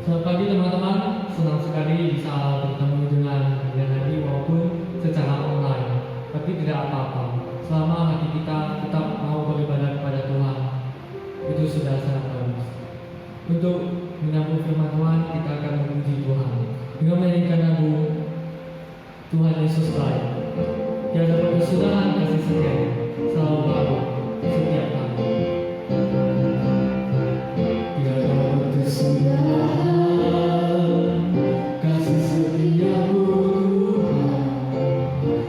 Selamat pagi teman-teman, senang sekali bisa bertemu dengan kalian lagi walaupun secara online. Tapi tidak apa-apa, selama hati kita tetap mau beribadah kepada Tuhan, itu sudah sangat bagus. Untuk menyambut firman Tuhan, kita akan memuji Tuhan dengan menyanyikan lagu Tuhan Yesus baik. Tiada perkesudahan kasih setianya, selalu baru setiap hari. Tiada perkesudahan kasih setiamu Tuhan,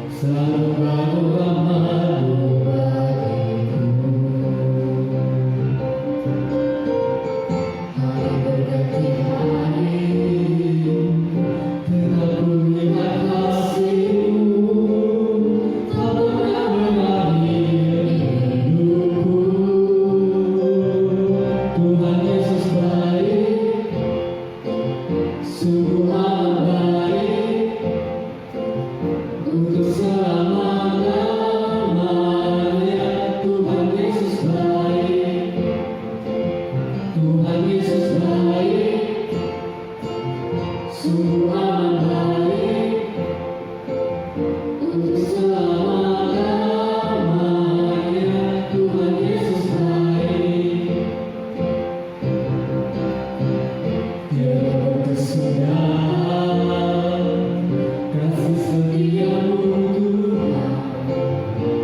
selalu baru amanmu bagiku. Hari berganti hari, tetap ku lihat kasih-Mu, tak pernah berakhir hidupku. Tuhan Yesus baik, sungguh amat baik, untuk selama-lamanya. Tuhan Yesus baik, Tuhan Yesus baik, sungguh amat baik, untuk selama-lamanya. Tuhan Yesus baik. Tiada perkesudahan kasih setiamu Tuhan,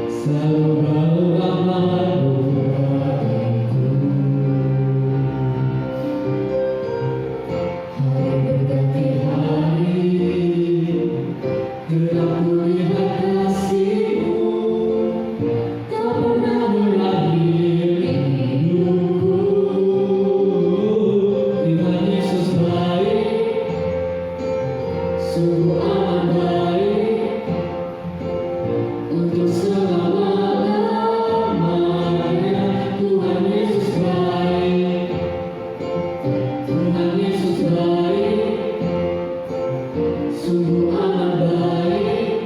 selalu baru amanmu bagiku. Hari berganti hari, tetap ku lihat kasih-Mu, tak pernah berakhir hidupku. Tuhan Yesus baik, sungguh amat baik, untuk selama-lamanya. Tuhan Yesus baik, Tuhan Yesus baik, sungguh amat baik,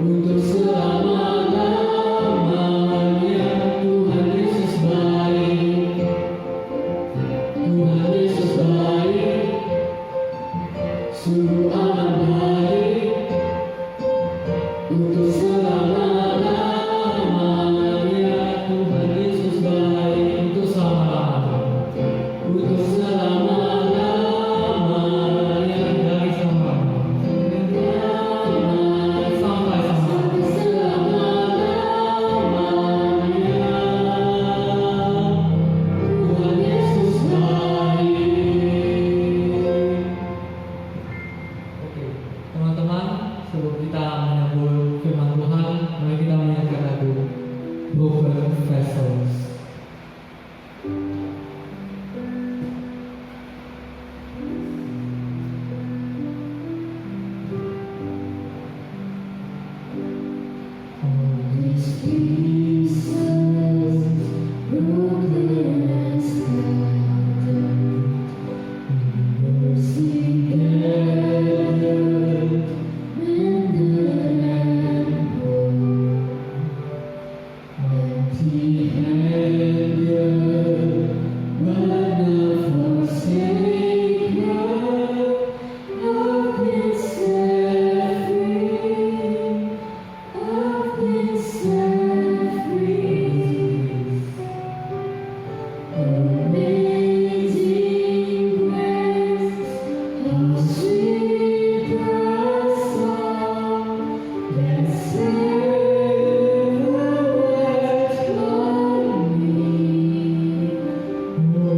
untuk selama-lamanya. Tuhan Yesus baik, Tuhan Yesus baik, sungguh amat baik, untuk selama-lamanya. Tuhan Yesus baik, untuk selama-lamanya, untuk selama-lamanya, dari selama-lamanya sampai selama-lamanya. Tuhan Yesus baik. Oke, teman-teman, sebelum kita menyambut firman Tuhan, mari kita menyanyikan lagu Broken Vessels. All these pieces, broken and scattered, mercy gathered, mended and whole. Empty-handed, but not forsaken, I've been set free, I've been set free. Amazing grace, how sweet the sound that saved a wretch like me. Oh,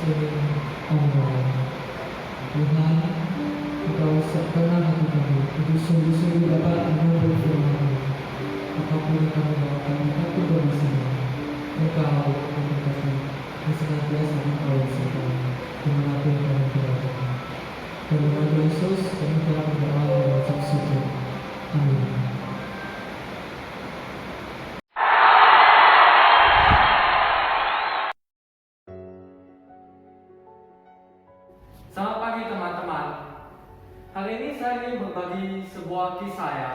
sering Allah. Tuhan, Engkau sertakan hati kami untuk sungguh-sungguh dapat mengambil firman-Mu. Apapun yang kami lakukan, takut dari sini. Engkau memberkati dan senantiasa Engkau beserta dimanapun kami berada. Dan nama Tuhan Yesus, kami telah berdoa dan mengucap syukur. Amin. Selamat pagi teman-teman. Hari ini saya ingin berbagi sebuah kisah ya.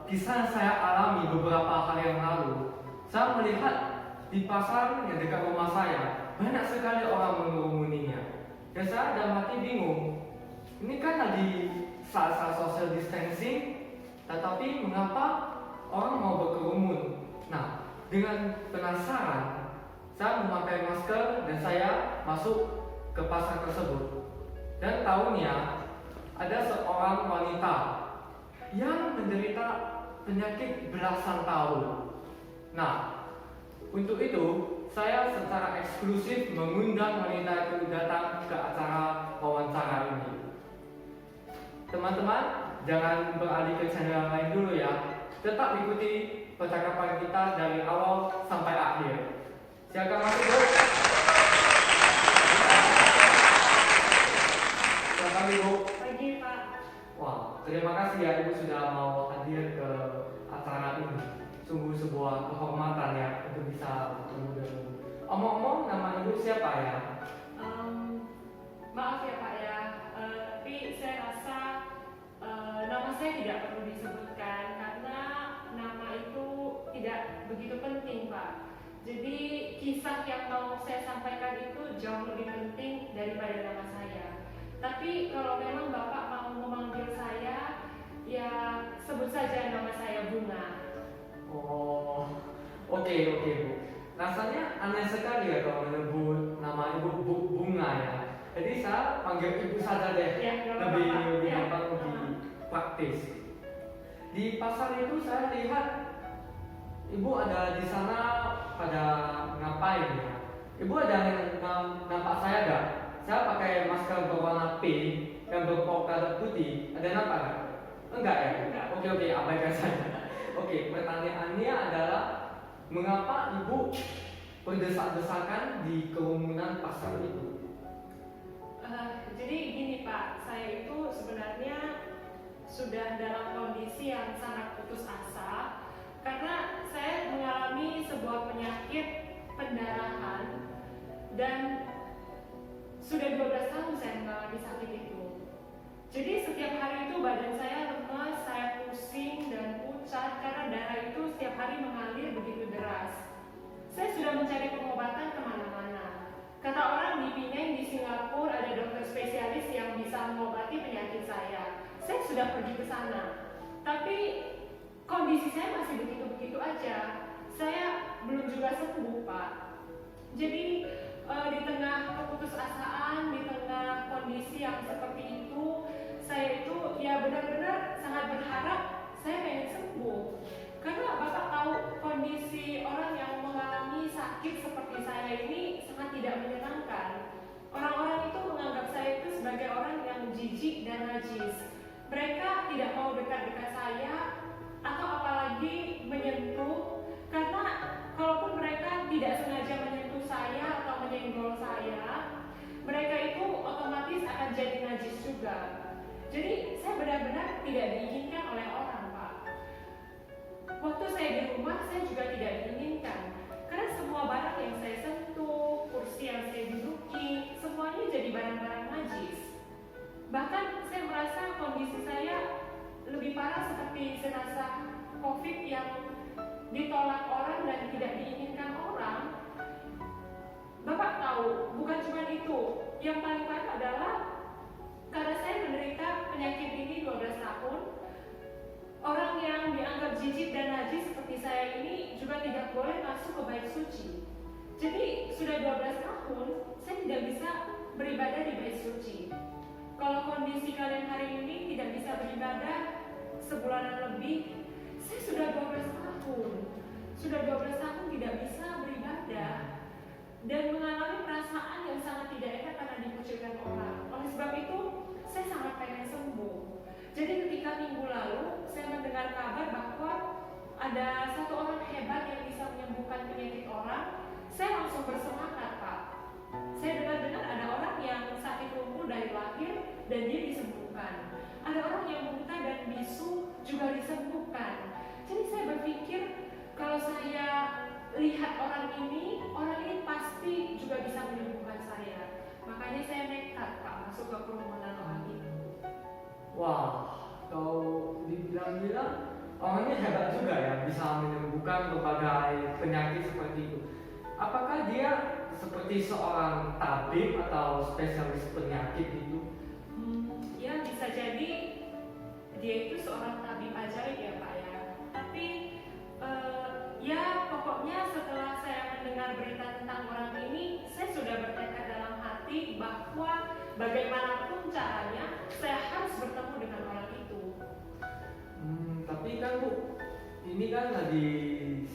Kisah yang saya alami beberapa hari yang lalu. Saya melihat di pasar yang dekat rumah saya banyak sekali orang mengerumuninya. Dan saya dalam hati bingung. Ini kan lagi saat-saat social distancing, tetapi mengapa orang mau berkerumun? Nah, dengan penasaran, saya memakai masker dan saya masuk ke pasar tersebut. Dan tahunnya ada seorang wanita yang menderita penyakit belasan tahun. Nah, untuk itu saya secara eksklusif mengundang wanita itu datang ke acara wawancara ini. Teman-teman, jangan beralih ke channel yang lain dulu ya. Tetap ikuti percakapan kita dari awal sampai akhir. Silakan masuk, Bu. Silakan, Ibu. Pagi, Pak. Wah, terima kasih ya Ibu sudah mau hadir ke acara ini. Sungguh sebuah kehormatan ya untuk bisa bertemu dengan Ibu. Omong-omong, nama Ibu siapa ya? Maaf ya Pak ya, tapi saya rasa nama saya tidak perlu disebutkan karena nama itu tidak begitu penting Pak. Jadi kisah yang mau saya sampaikan itu jauh lebih penting daripada nama saya. Tapi kalau memang Bapak mau memanggil saya, ya sebut saja nama saya Bunga. Oh, oke Bu. Rasanya aneh sekali ya kalau menyebut nama Ibu Bunga ya. Jadi saya panggil Ibu saja deh, Ya, lebih ya. gampang, lebih praktis. Di pasar itu saya lihat Ibu ada di sana pada ngapain ya? Ibu ada yang nampak saya nggak? Saya pakai masker berwarna pink yang berpolkadot putih. Ada nampak nggak? Enggak ya? Enggak. Oke, abaikan saja. Oke, pertanyaannya adalah mengapa Ibu berdesak-desakan di kerumunan pasar itu? Jadi gini Pak, saya itu sebenarnya sudah dalam kondisi yang sangat putus asa karena saya mengalami sebuah penyakit pendarahan dan sudah 12 tahun saya mengalami sakit itu. Jadi setiap hari itu badan saya lemas, saya pusing dan pucat karena darah itu setiap hari mengalir begitu deras. Saya sudah mencari pengobatan kemana-mana. Kata orang di Penang, di Singapura ada dokter spesialis yang bisa mengobati penyakit saya. Saya sudah pergi ke sana, tapi kondisi saya masih begitu-begitu aja. Saya belum juga sembuh, Pak. Jadi di tengah keputusasaan, di tengah kondisi yang seperti itu, saya itu ya benar-benar sangat berharap saya pengen sembuh. Karena Bapak tahu kondisi orang yang mengalami sakit seperti saya ini sangat tidak menyenangkan. Orang-orang itu menganggap saya itu sebagai orang yang jijik dan najis. Mereka tidak mau dekat-dekat saya atau apalagi menyentuh, karena kalaupun mereka tidak sengaja menyentuh saya atau menyenggol saya, mereka itu otomatis akan jadi najis juga. Jadi saya benar-benar tidak diinginkan oleh orang, Pak. Waktu saya di rumah, saya juga tidak diinginkan karena semua barang yang saya sentuh, kursi yang saya duduki, semuanya jadi barang-barang najis. Bahkan saya merasa kondisi saya lebih parah seperti jenazah COVID yang ditolak orang dan tidak diinginkan orang. Bapak tahu, bukan cuma itu. Yang paling parah adalah karena saya menderita penyakit ini 12 tahun, orang yang dianggap jijik dan najis seperti saya ini juga tidak boleh masuk ke bait suci. Jadi sudah 12 tahun saya tidak bisa beribadah di bait suci. Kalau kondisi kalian hari ini tidak bisa beribadah sebulanan lebih, saya sudah 12 tahun. Sudah 12 tahun tidak bisa beribadah dan mengalami perasaan ada satu orang hebat yang bisa menyembuhkan penyakit orang, saya langsung bersemangat, Pak. Saya dengar-dengar ada orang yang sakit lumpuh dari lahir dan dia disembuhkan. Ada orang yang buta dan bisu juga disembuhkan. Jadi saya berpikir kalau saya lihat orang ini pasti juga bisa menyembuhkan saya. Makanya saya nekat, Pak, masuk ke kerumunan orang itu. Wah, kalau dibilang-bilang orangnya hebat juga ya, bisa menyembuhkan berbagai penyakit seperti itu. Apakah dia seperti seorang tabib atau spesialis penyakit itu? Ya bisa jadi dia itu seorang tabib ajaib ya, Pak ya. Tapi ya pokoknya setelah saya mendengar berita tentang orang ini, saya sudah bertekad dalam hati bahwa bagaimanapun caranya saya harus bertemu dengan orang itu. Tapi kan Bu, ini kan lagi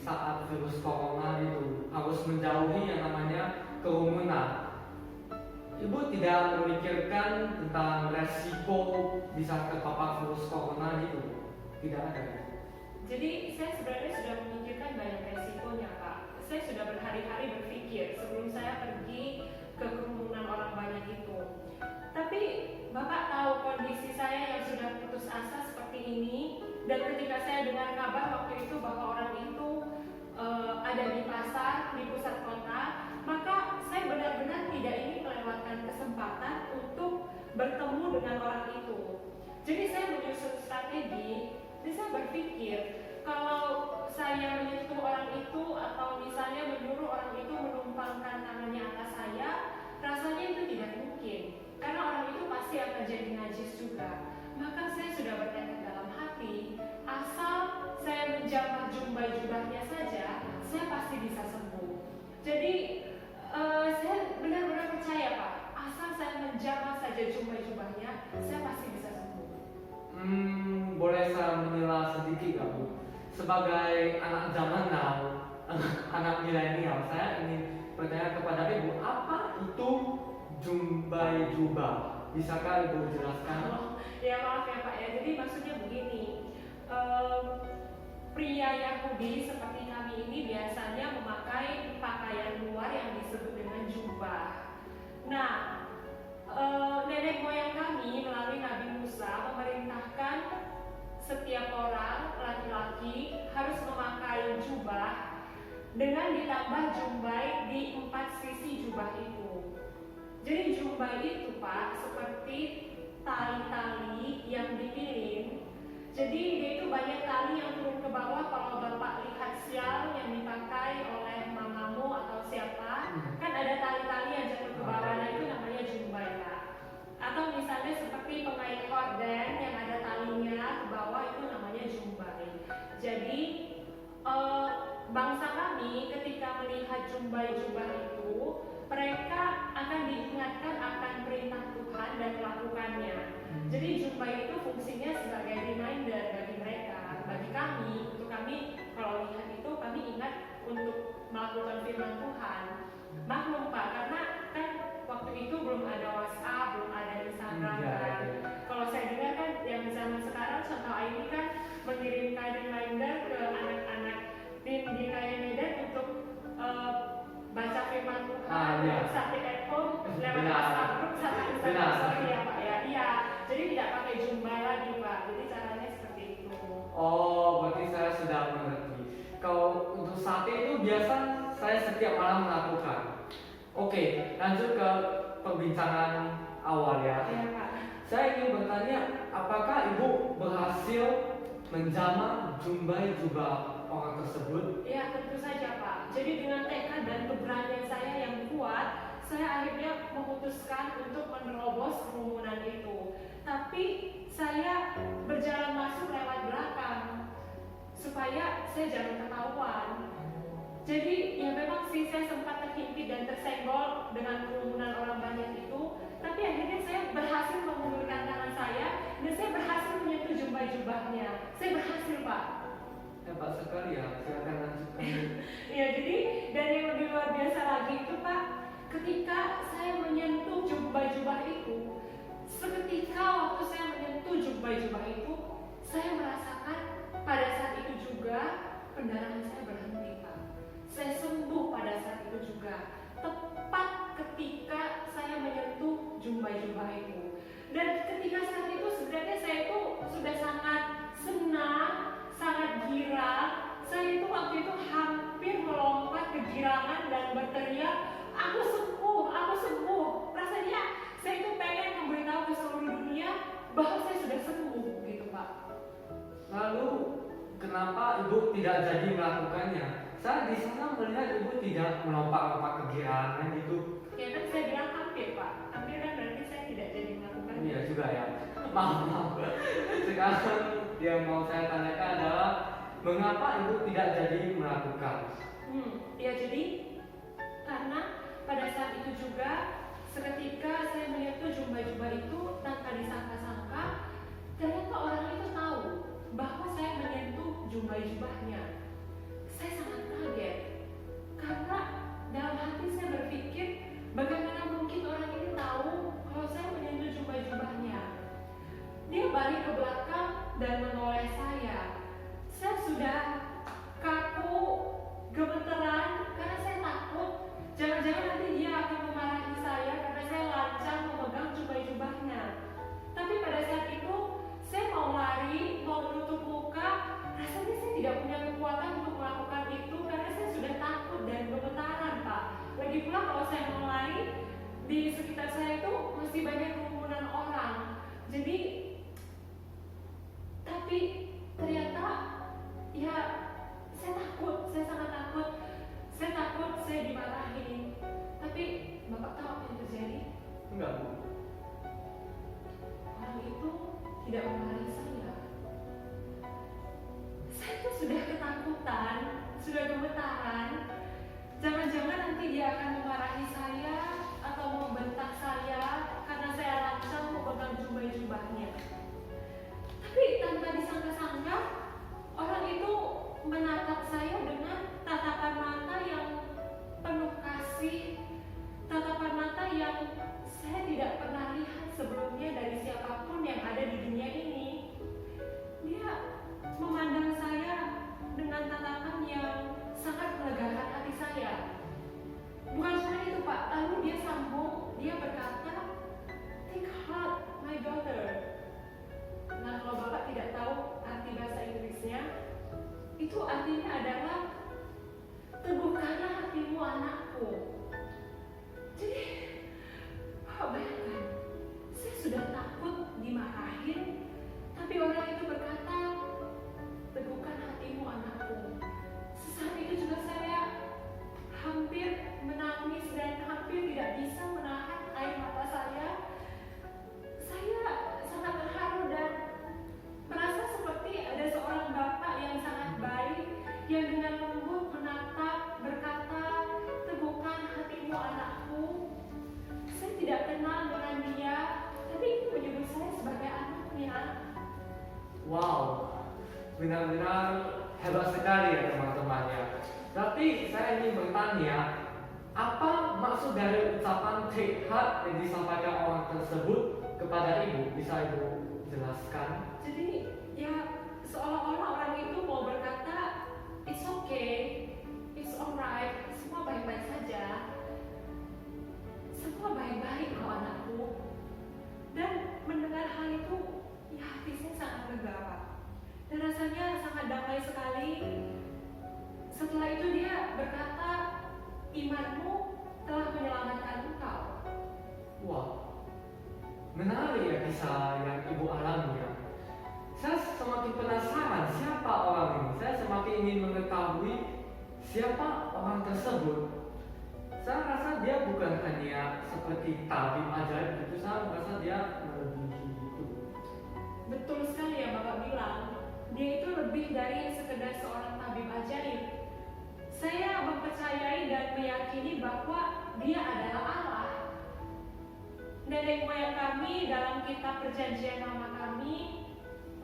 saat virus corona itu harus menjauhi yang namanya kerumunan. Ibu tidak memikirkan tentang resiko bisa terpapar virus corona itu? Tidak ada. Jadi saya sebenarnya sudah memikirkan banyak resikonya, Pak. Saya sudah berhari-hari berpikir sebelum saya pergi ke kerumunan orang banyak itu. Tapi Bapak tahu kondisi saya yang sudah putus asa seperti ini, dan ketika saya dengar kabar waktu itu bahwa orang itu ada di pasar, di pusat kota, maka saya benar-benar tidak ingin melewatkan kesempatan untuk bertemu dengan orang itu. Jadi saya menyusun strategi, dan saya berpikir kalau saya menyentuh orang itu atau misalnya menyuruh orang itu menumpangkan tangannya atas saya, rasanya itu tidak mungkin, karena orang itu pasti akan jadi najis juga. Maka saya sudah bertekad dalam hati, asal saya menjamah jubah-jubahnya saja, saya pasti bisa sembuh. Jadi saya benar-benar percaya, Pak, asal saya menjamah saja jubah-jubahnya, saya pasti bisa sembuh. Boleh saya menilai sedikit nggak Bu? Sebagai anak zaman now, anak milenial, saya ingin bertanya kepada Ibu, apa itu jumbai jubah? Bisakah Ibu jelaskan? Ya maaf ya Pak ya, jadi maksudnya begini, pria Yahudi seperti kami ini biasanya memakai pakaian luar yang disebut dengan jubah. Nah, nenek moyang kami melalui Nabi Musa memerintahkan setiap orang laki-laki harus memakai jubah dengan ditambah jumbai di 4 sisi jubah itu. Jadi jumbai itu Pak seperti tali-tali yang dipilin. Jadi dia itu banyak tali yang turun ke bawah. Kalau Bapak lihat sial yang dipakai oleh mamamu atau siapa, kan ada tali-tali yang jatuh ke bawah, nah itu namanya jumbai Pak. Atau misalnya seperti pengait horden yang ada talinya ke bawah, itu namanya jumbai. Jadi bangsa kami ketika melihat jumbai-jubah itu, mereka akan diingatkan akan perintah Tuhan dan melakukannya. Jadi jumbai itu fungsinya sebagai reminder bagi mereka, bagi kami, untuk kami kalau lihat itu kami ingat untuk melakukan firman Tuhan. Maklum Pak, karena kan waktu itu belum ada WhatsApp, belum ada Instagram kan. Kalau saya dengar kan yang zaman sekarang contoh ini kan mengirimkan reminder ke anak-anak tim di Raya Medan untuk baca firman Tuhan, sampai at home lewat WhatsApp group sama Instagram story ya Pak ya. Iya, jadi tidak pakai jumbai lagi Pak. Jadi caranya seperti itu. Oh, berarti saya sudah mengerti. Kalau untuk sate itu biasa saya setiap malam melakukan. Oke, lanjut ke perbincangan awal ya. Iya Pak. Saya ingin bertanya, apakah Ibu berhasil menjamah jumbai jubah orang tersebut? Ya tentu saja Pak. Jadi dengan tekad dan keberanian saya yang kuat, saya akhirnya memutuskan untuk menerobos kerumunan itu. Tapi saya berjalan masuk lewat belakang supaya saya jangan ketahuan. Jadi ya memang sih saya sempat terhimpit dan tersenggol dengan kerumunan orang banyak itu. Tapi akhirnya saya berhasil mengulurkan tangan saya dan saya berhasil menyentuh jubah-jubahnya. Saya berhasil Pak. Hebat sekali ya, silakan lanjutkan. Ya jadi dan yang lebih luar biasa lagi itu Pak, ketika saya menyentuh jubah-jubah itu, seketika waktu saya menyentuh jubah-jubah itu, saya merasakan pada saat itu juga pendarahan saya berhenti, Pak. Saya sembuh pada saat itu juga, tepat ketika saya menyentuh jubah-jubah itu. Dan ketika saat itu sebenarnya saya itu sudah sangat senang, sangat girang. Saya itu waktu itu hampir melompat kegirangan dan berteriak, aku sembuh, aku sembuh. Rasanya saya itu pengen memberitahu ke seluruh dunia bahwa saya sudah sembuh, gitu Pak. Lalu kenapa ibu tidak jadi melakukannya? Saya di sana melihat ibu tidak melompat-lompat kegirangan gitu. Ya kan saya bilang hampir Pak, hampir kan berarti saya tidak jadi melakukannya. Iya juga ya. Maaf. Sekarang yang mau saya tanyakan adalah mengapa ibu tidak jadi melakukan? Ya jadi karena pada saat itu juga seketika saya menyentuh jubah-jubah itu tanpa disangka-sangka, ternyata orang itu tahu bahwa saya menyentuh jubah-jubahnya. Saya sangat kaget karena dalam hati saya berpikir bagaimana mungkin orang ini tahu kalau saya menyentuh jubah-jubahnya. Dia balik ke belakang dan menoleh saya. Saya sudah kaku, gemeteran karena saya takut jangan-jangan nanti dia akan memarahi saya karena saya lancang memegang jubah-jubahnya. Tapi pada saat itu saya mau lari, mau menutup muka, rasanya saya tidak punya kekuatan untuk melakukan itu karena saya sudah takut dan gemetaran, Pak. Lagi pula kalau saya mau lari, di sekitar saya itu masih banyak kerumunan orang. Jadi, tapi ternyata ya saya takut, saya sangat takut. Saya takut saya dimarahin. Tapi Bapak tahu apa yang terjadi? Enggak, Bu. Orang itu tidak memarahi saya. Saya tuh sudah ketakutan, sudah gemetaran. Jangan-jangan nanti dia akan memarahi saya atau membentak saya karena saya lancang memegang jubah-jubahnya. Tapi tanpa disangka-sangka, orang itu menatap saya dengan tatapan mata yang penuh kasih, tatapan mata yang saya tidak pernah lihat sebelumnya dari siapapun yang ada di dunia ini. Dia memandang saya dengan tatapan yang sangat melegakan hati saya. Bukan cuma itu Pak, lalu dia sambung, dia berkata, "Take heart, my daughter." Nah, kalau Bapak tidak tahu arti bahasa Inggrisnya, itu artinya adalah teguhkanlah hatimu anakku. Jadi, Bapak bayangkan, saya sudah takut dimarahin, tapi orang itu berkata, teguhkan hatimu anakku. Sesaat itu juga saya hampir menangis dan hampir tidak bisa menahan air mata saya. Saya sangat terharu dan merasa seperti ada seorang bapak yang sangat baik yang dengan lembut menatap, berkata, teguhkan hatimu anakku. Saya tidak kenal dengan dia, tapi itu menyebut saya sebagai anaknya. Wow, benar-benar hebat sekali ya teman-teman ya. Tapi saya ingin bertanya, apa maksud dari ucapan take heart yang disampaikan orang tersebut kepada ibu? Bisa ibu jelaskan? Jadi ya seolah-olah orang itu mau berkata, it's okay, it's alright, semua baik-baik saja, semua baik-baik kok anakku. Dan mendengar hal itu, ya hati saya sangat lega Pak. Dan rasanya sangat damai sekali. Setelah itu dia berkata, imanmu telah menyelamatkan engkau. Wah, menarik ya kisah yang ibu alami ya. Saya semakin penasaran siapa orang ini. Saya semakin ingin mengetahui siapa orang tersebut. Saya rasa dia bukan hanya seperti tabib ajaib gitu. Saya merasa dia melebihi itu. Betul sekali ya Bapak bilang, dia itu lebih dari sekedar seorang tabib ajaib. Saya mempercayai dan meyakini bahwa dia adalah Allah. Nenek moyang kami dalam kitab perjanjian lama kami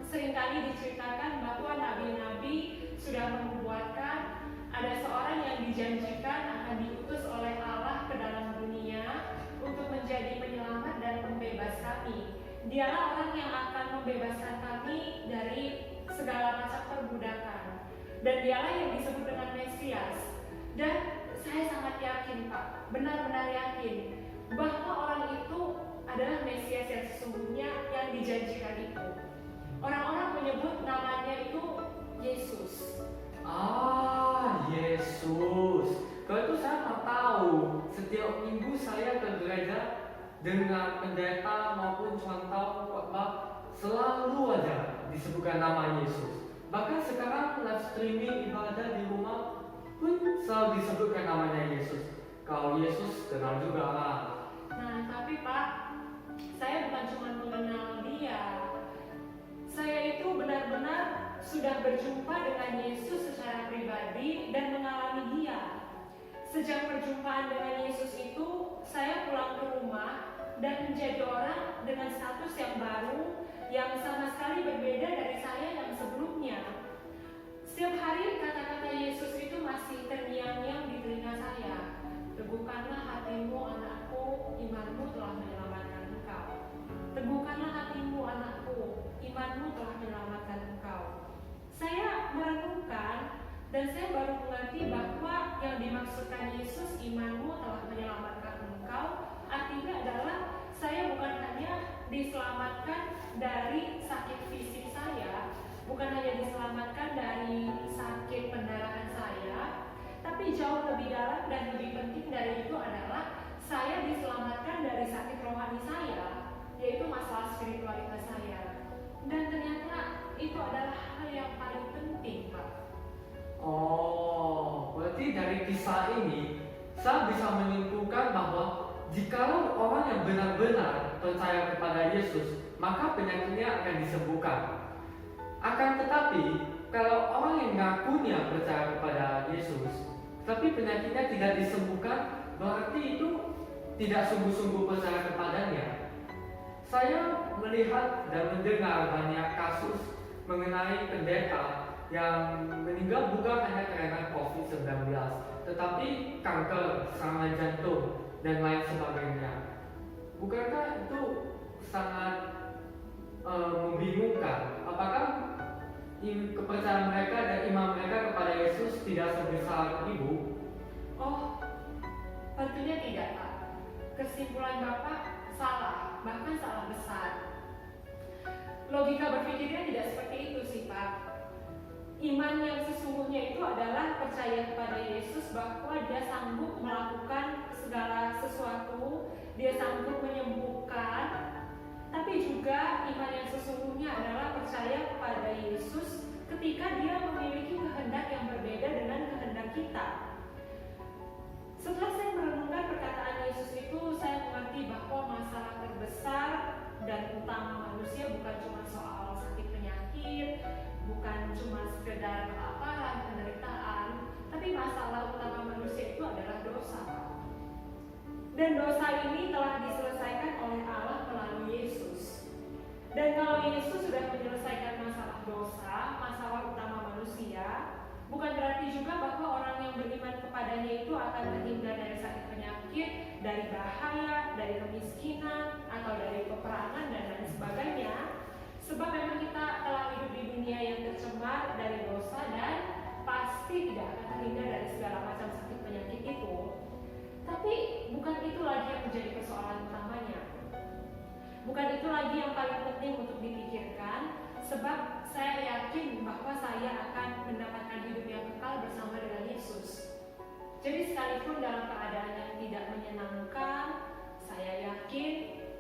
seringkali diceritakan bahwa nabi-nabi sudah membuatkan ada seorang yang dijanjikan akan diutus oleh Allah ke dalam dunia untuk menjadi penyelamat dan pembebas kami. Dialah orang yang akan membebaskan kami dari segala macam perbudakan. dan dialah yang disebut dengan Mesias. Dan saya sangat yakin Pak, benar-benar yakin bahwa orang itu adalah Mesias yang sesungguhnya yang dijanjikan itu. Orang-orang menyebut namanya itu Yesus. Ah, Yesus. Kalau itu saya tak tahu. Setiap minggu saya ke gereja dengan pendeta maupun contoh khotbah selalu ada disebutkan nama Yesus. Bahkan sekarang live streaming ibadah di rumah pun selalu disebutkan namanya Yesus. Kalau Yesus kenal juga lah. Nah, tapi Pak, saya bukan cuma mengenal dia. Saya itu benar-benar sudah berjumpa dengan Yesus secara pribadi dan mengalami dia. Sejak perjumpaan dengan Yesus itu, saya pulang ke rumah dan menjadi orang dengan status yang baru, yang sama sekali berbeda dari saya yang sebelumnya. Setiap hari kata-kata Yesus itu masih terngiang-ngiang di telinga saya. Teguhkanlah hatimu anakku, imanmu telah menyelamatkan engkau. Teguhkanlah hatimu anakku, imanmu telah menyelamatkan engkau. Saya merenungkan dan saya baru mengerti bahwa yang dimaksudkan Yesus, imanmu telah menyelamatkan engkau, artinya adalah saya bukan hanya diselamatkan dari sakit fisik saya, bukan hanya diselamatkan dari sakit pendarahan saya, tapi jauh lebih dalam dan lebih penting dari itu adalah saya diselamatkan dari sakit rohani saya, yaitu masalah spiritualitas saya. Dan ternyata itu adalah hal yang paling penting, Pak. Oh, berarti dari kisah ini saya bisa menyimpulkan bahwa jikalau orang yang benar-benar percaya kepada Yesus, maka penyakitnya akan disembuhkan. Akan tetapi, kalau orang yang ngakunya percaya kepada Yesus, tapi penyakitnya tidak disembuhkan, berarti itu tidak sungguh-sungguh percaya kepadanya. Saya melihat dan mendengar banyak kasus mengenai pendeta yang meninggal bukan hanya karena COVID-19, tetapi kanker, serangan jantung, dan lain sebagainya. Bukankah itu sangat membingungkan? Apakah kepercayaan mereka dan iman mereka kepada Yesus tidak sebesar ibu? Oh, tentunya tidak, Pak. Kesimpulan Bapak salah, bahkan salah besar. Logika berpikirnya tidak seperti itu sih, Pak. Iman yang sesungguhnya itu adalah percaya kepada Yesus bahwa dia sanggup melakukan segala sesuatu, dia sanggup menyembuhkan. Tapi juga iman yang sesungguhnya adalah percaya kepada Yesus ketika dia memiliki kehendak yang berbeda dengan kehendak kita. Setelah saya merenungkan perkataan Yesus itu, saya mengerti bahwa masalah terbesar dan utama manusia bukan cuma soal sakit penyakit, bukan cuma sekedar kelaparan, penderitaan, tapi masalah utama manusia itu adalah dosa. Dan dosa ini telah diselesaikan oleh Allah melalui Yesus. Dan kalau Yesus sudah menyelesaikan masalah dosa, masalah utama manusia, bukan berarti juga bahwa orang yang beriman kepadanya itu akan terhindar dari sakit penyakit, dari bahaya, dari kemiskinan, atau dari peperangan dan lain sebagainya. Sebab memang kita telah hidup di dunia yang tercemar dari dosa dan pasti tidak akan terhindar dari segala macam sakit penyakit itu. Tapi bukan itu lagi yang menjadi persoalan utamanya. Bukan itu lagi yang paling penting untuk dipikirkan, sebab saya yakin bahwa saya akan mendapatkan hidup yang kekal bersama dengan Yesus. Jadi sekalipun dalam keadaan yang tidak menyenangkan, saya yakin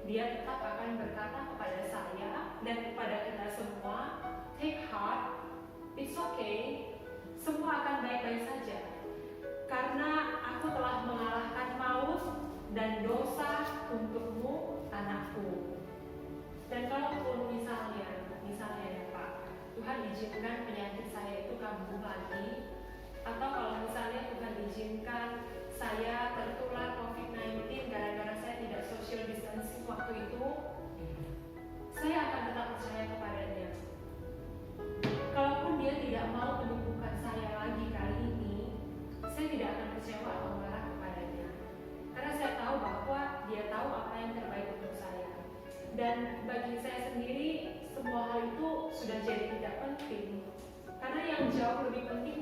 Dia tetap akan berkata kepada saya dan kepada kita semua, take heart, it's okay, semua akan baik-baik saja. Karena aku telah mengalahkan maut dan dosa untukmu, anakku. Dan kalaupun misalnya ya Pak, Tuhan izinkan penyakit saya itu kambuh lagi, atau kalau misalnya Tuhan izinkan saya tertular COVID-19 gara-gara saya tidak social distancing waktu itu, saya akan tetap percaya kepadanya. Kalaupun Dia tidak mau menyembuhkan saya lagi kali ini, saya tidak akan kecewa atau marah kepadanya. Karena saya tahu bahwa Dia tahu apa yang terbaik untuk saya. Dan bagi saya sendiri, semua hal itu sudah jadi tidak penting. Karena yang jauh lebih penting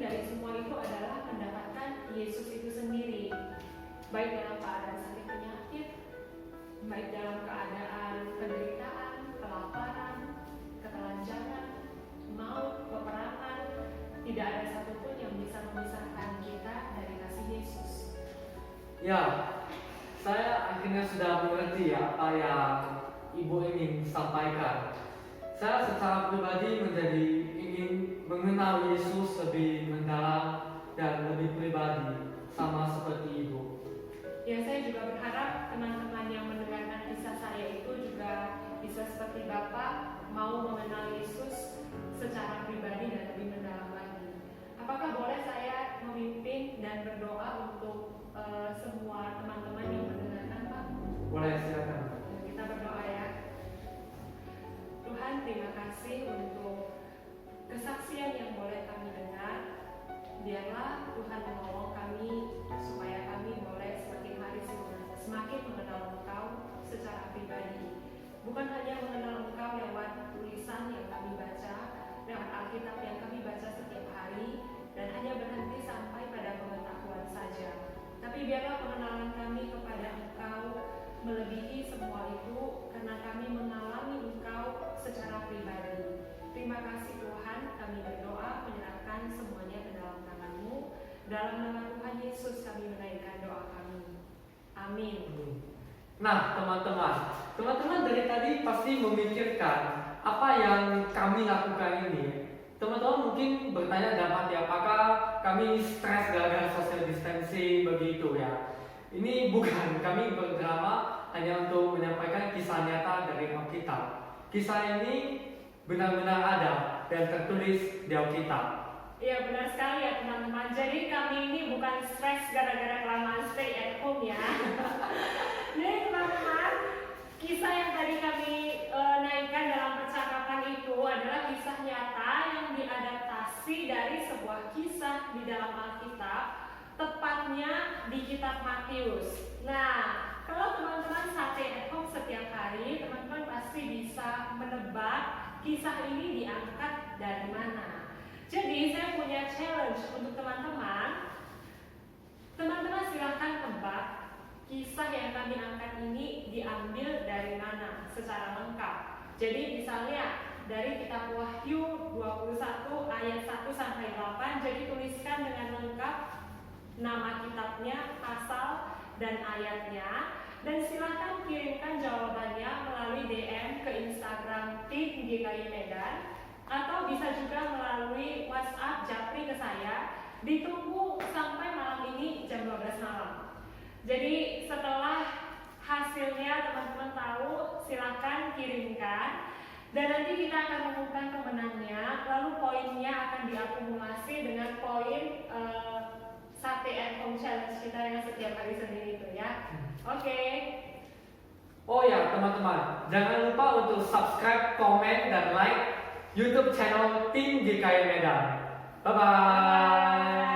Ya, saya akhirnya sudah mengerti apa yang Ibu ingin sampaikan. Saya secara pribadi ingin mengenal Yesus lebih mendalam dan lebih pribadi, sama seperti Ibu. Ya, saya juga berharap teman-teman yang mendengarkan kisah saya itu juga bisa seperti Bapak mau mengenal Yesus secara pribadi dan lebih mendalam lagi. Apakah boleh saya memimpin dan berdoa untuk semua teman-teman yang mendengarkan, Pak? Boleh, silakan. Kita berdoa ya. Tuhan, terima kasih untuk kesaksian yang boleh kami dengar. Biarlah Tuhan menolong kami supaya kami boleh semakin hari semakin mengenal Engkau secara pribadi. Bukan hanya mengenal Engkau lewat tulisan yang kami baca, lewat Alkitab yang kami baca setiap hari, dan hanya berhenti sampai pada pengetahuan saja. Tapi biarlah pengenalan kami kepada Engkau melebihi semua itu, karena kami mengalami Engkau secara pribadi. Terima kasih Tuhan, kami berdoa menyerahkan semuanya ke dalam tangan-Mu. Dalam nama Tuhan Yesus kami menaikkan doa kami. Amin. Nah, teman-teman dari tadi pasti memikirkan apa yang kami lakukan ini. Teman-teman mungkin bertanya dalam hati, apakah kami stres gara-gara social distancing begitu ya? Ini bukan, kami berdrama hanya untuk menyampaikan kisah nyata dari Alkitab. Kisah ini benar-benar ada dan tertulis di Alkitab. Iya, benar sekali ya teman-teman. Jadi kami ini bukan stres gara-gara kelamaan stay at home ya. Jadi teman-teman, kisah yang tadi kami naikkan dalam percakapan itu adalah kisah nyata yang diadaptasi dari sebuah kisah di dalam Alkitab, tepatnya di kitab Matius. Nah, kalau teman-teman stay at home setiap hari, teman-teman pasti bisa menebak kisah ini diangkat dari mana. Jadi saya punya challenge untuk teman-teman. Teman-teman silahkan tebak kisah yang kami angkat ini diambil dari mana secara lengkap. Jadi misalnya dari kitab Wahyu 21 ayat 1 sampai 8. Jadi tuliskan dengan lengkap nama kitabnya, pasal dan ayatnya, dan silahkan kirimkan jawabannya melalui DM ke Instagram tim GKI Medan, atau bisa juga melalui WhatsApp Japri ke saya. Ditunggu sampai malam ini jam 12 malam. Jadi setelah hasilnya teman-teman tahu, silakan kirimkan, dan nanti kita akan mengumumkan pemenangnya. Lalu poinnya akan diakumulasi dengan poin Sate at Home Challenge kita yang setiap hari Senin itu ya. Oke. Oh ya teman-teman, jangan lupa untuk subscribe, komen, dan like YouTube channel Tim GKI Medan. Bye-bye.